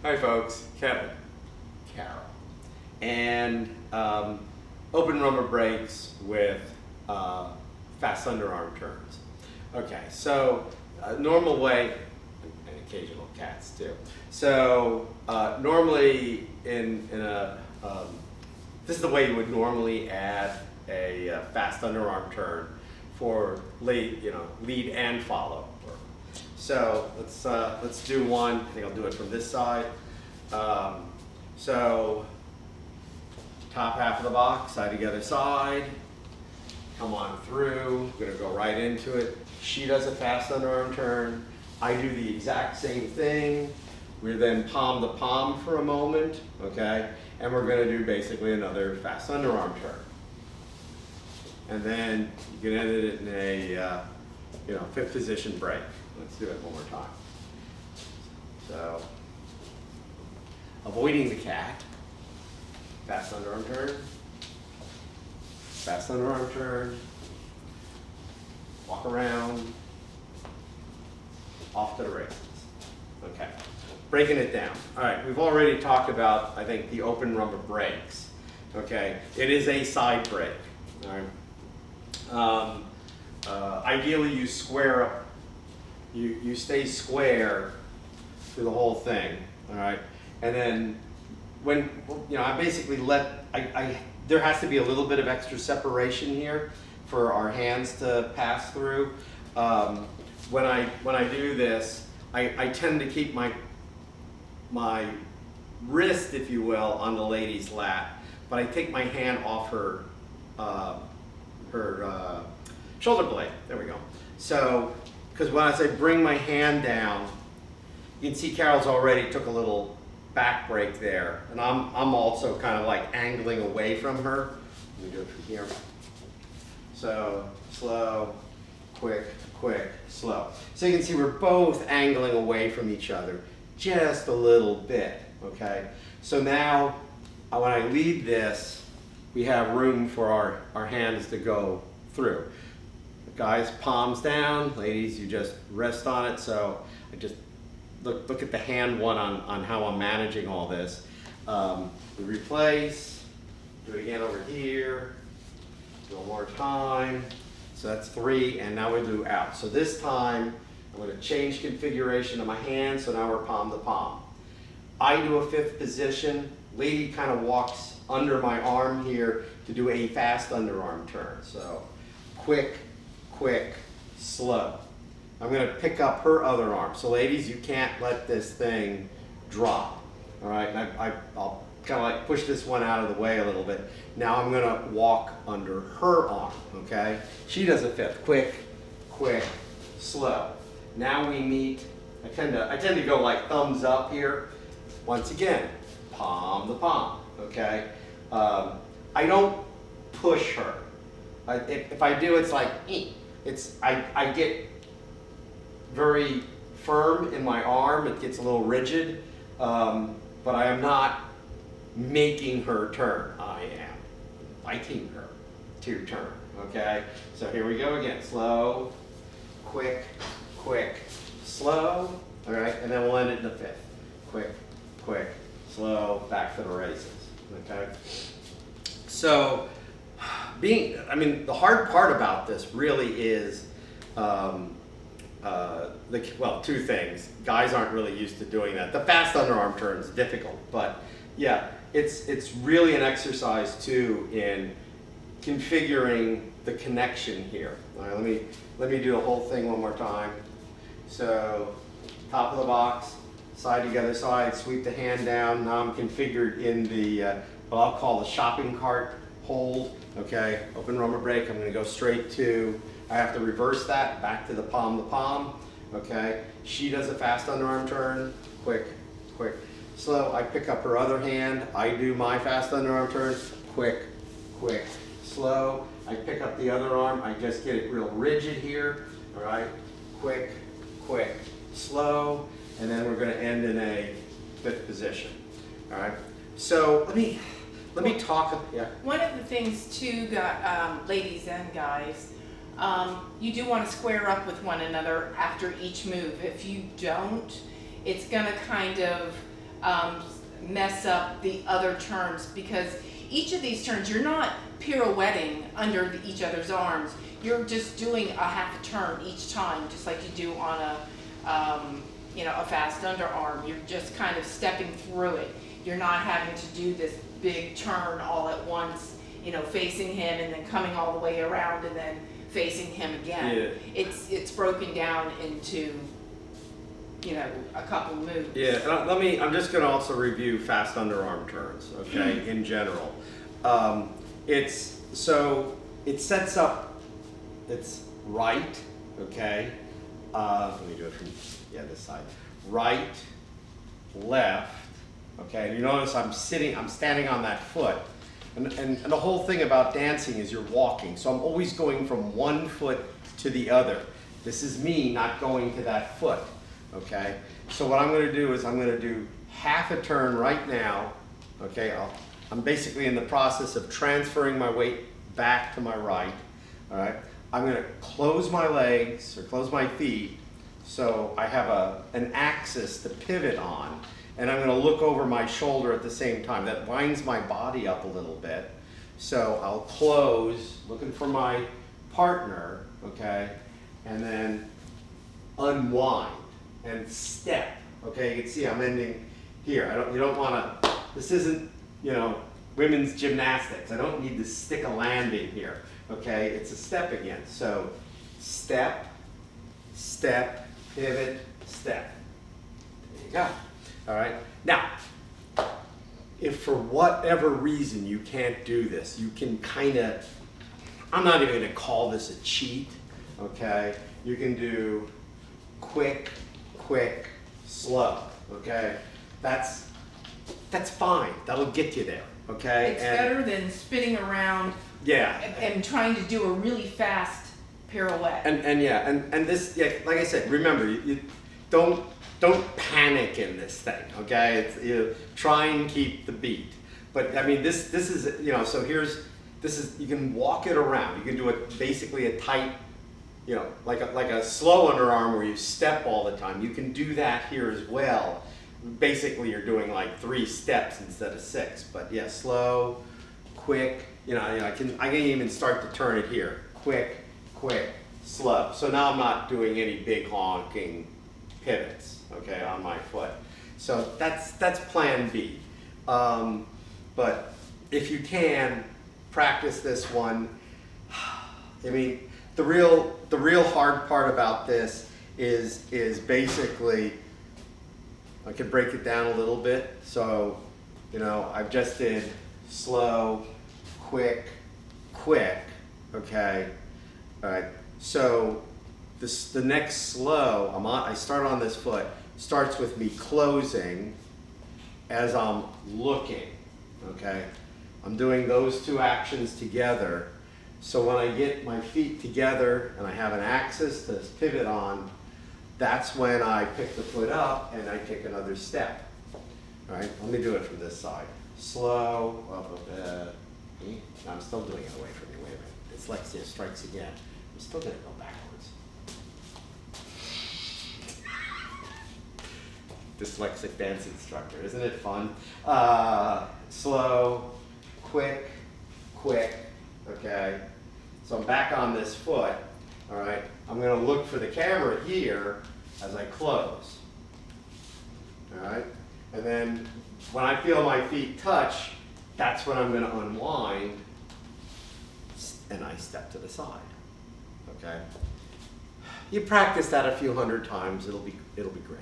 Hi folks, Kevin, Carol, and open rumba breaks with fast underarm turns. Okay, so normal way, and occasional cats too. So normally in a, this is the way you would normally add a fast underarm turn for lead and follow. So let's do one. I think I'll do it from this side. So top half of the box, side to the other side. Come on through. We're gonna go right into it. She does a fast underarm turn. I do the exact same thing. We're then palm to palm for a moment, okay? And we're gonna do basically another fast underarm turn. And then you can end it in a fifth position break. Let's do it one more time. So, avoiding the cat, fast underarm turn, fast underarm turn, walk around, off to the races. Okay, breaking it down. All right, we've already talked about, I think, the open rumba breaks. Okay, it is a side break. All right. Ideally, you square up. You stay square through the whole thing, all right? And then when, I basically there has to be a little bit of extra separation here for our hands to pass through. When I do this, I tend to keep my wrist, if you will, on the lady's lap, but I take my hand off her shoulder blade. There we go. So, because when I say bring my hand down, you can see Carol's already took a little back break there, and I'm also kind of like angling away from her. Let me do it from here. So slow, quick, quick, slow. So you can see we're both angling away from each other just a little bit, okay? So now when I lead this, we have room for our hands to go through. Guys, palms down. Ladies, you just rest on it. So I just look at the hand one on how I'm managing all this. We replace, do it again over here, do one more time. So that's 3, and now we do out. So this time, I'm gonna change configuration of my hand, so now we're palm to palm. I do a fifth position. Lady kind of walks under my arm here to do a fast underarm turn. So quick, quick, slow. I'm going to pick up her other arm. So ladies, you can't let this thing drop. All right, and I'll kind of like push this one out of the way a little bit. Now I'm going to walk under her arm, okay? She does a fifth, quick, quick, slow. Now we meet, I tend to go like thumbs up here. Once again, palm to palm, okay? I don't push her. If I do, it's like, I get very firm in my arm. It gets a little rigid, but I am not making her turn. I am fighting her to turn, okay? So here we go again. Slow, quick, quick, slow, all right? And then we'll end it in the fifth. Quick, quick, slow, back for the races, okay? So, the hard part about this really is, two things. Guys aren't really used to doing that. The fast underarm turn is difficult, but yeah, it's really an exercise too in configuring the connection here. All right, let me do the whole thing one more time. So, top of the box, side to the other side, sweep the hand down. Now I'm configured in the what I'll call the shopping cart hold. Okay, open rumba break. I'm going to go straight to, I have to reverse that back to the palm. Okay, she does a fast underarm turn, quick, quick, slow. I pick up her other hand. I do my fast underarm turn, quick, quick, slow. I pick up the other arm. I just get it real rigid here. All right, quick, quick, slow, and then we're going to end in a fifth position. All right, so let me talk. Yeah. One of the things too, ladies and guys, you do want to square up with one another after each move. If you don't, it's going to kind of mess up the other turns, because each of these turns, you're not pirouetting under each other's arms. You're just doing a half a turn each time, just like you do on a fast underarm. You're just kind of stepping through it. You're not having to do this big turn all at once, facing him and then coming all the way around and then facing him again. Yeah. It's broken down into, a couple moves. Yeah, and I'm just gonna also review fast underarm turns, okay, in general. It sets up, it's right, okay? Let me do it from, this side. Right, left, okay? And you notice I'm standing on that foot. And the whole thing about dancing is you're walking. So I'm always going from one foot to the other. This is me not going to that foot, okay? So what I'm gonna do is I'm gonna do half a turn right now, okay? I'm basically in the process of transferring my weight back to my right, all right? I'm gonna close my legs or close my feet so I have an axis to pivot on, and I'm gonna look over my shoulder at the same time. That winds my body up a little bit. So I'll close, looking for my partner, okay? And then unwind and step, okay? You can see I'm ending here. You don't wanna, this isn't, women's gymnastics. I don't need to stick a landing here, okay? It's a step again. So step, step, pivot, step. There you go. All right. Now, if for whatever reason you can't do this, you can kind of, I'm not even going to call this a cheat, okay? You can do quick, quick, slow, okay? That's fine. That'll get you there, okay? It's better than spinning around and trying to do a really fast pirouette. And this, like I said, remember, you don't panic in this thing, okay? It's, try and keep the beat. But I mean, this is, so you can walk it around. You can do it basically a tight, like a slow underarm where you step all the time. You can do that here as well. Basically, you're doing like 3 steps instead of 6. But yeah, slow, quick. I can even start to turn it here. Quick, quick, slow. So now I'm not doing any big honking pivots, okay, on my foot. So that's plan B. But if you can practice this one, I mean, the real hard part about this is basically, I could break it down a little bit. So, I just did slow, quick, quick, okay? All right, so the next slow, I start on this foot, starts with me closing as I'm looking, okay? I'm doing those 2 actions together. So when I get my feet together and I have an axis to pivot on, that's when I pick the foot up and I take another step. All right, let me do it from this side. Slow, up a bit. I'm still doing it away from me, wait a minute. Dyslexia strikes again. I'm still gonna go backwards. Dyslexic dance instructor, isn't it fun? Slow, quick, quick, okay? So I'm back on this foot, all right? I'm gonna look for the camera here as I close, all right? And then when I feel my feet touch, that's when I'm gonna unwind and I step to the side, okay? You practice that a few hundred times, it'll be great.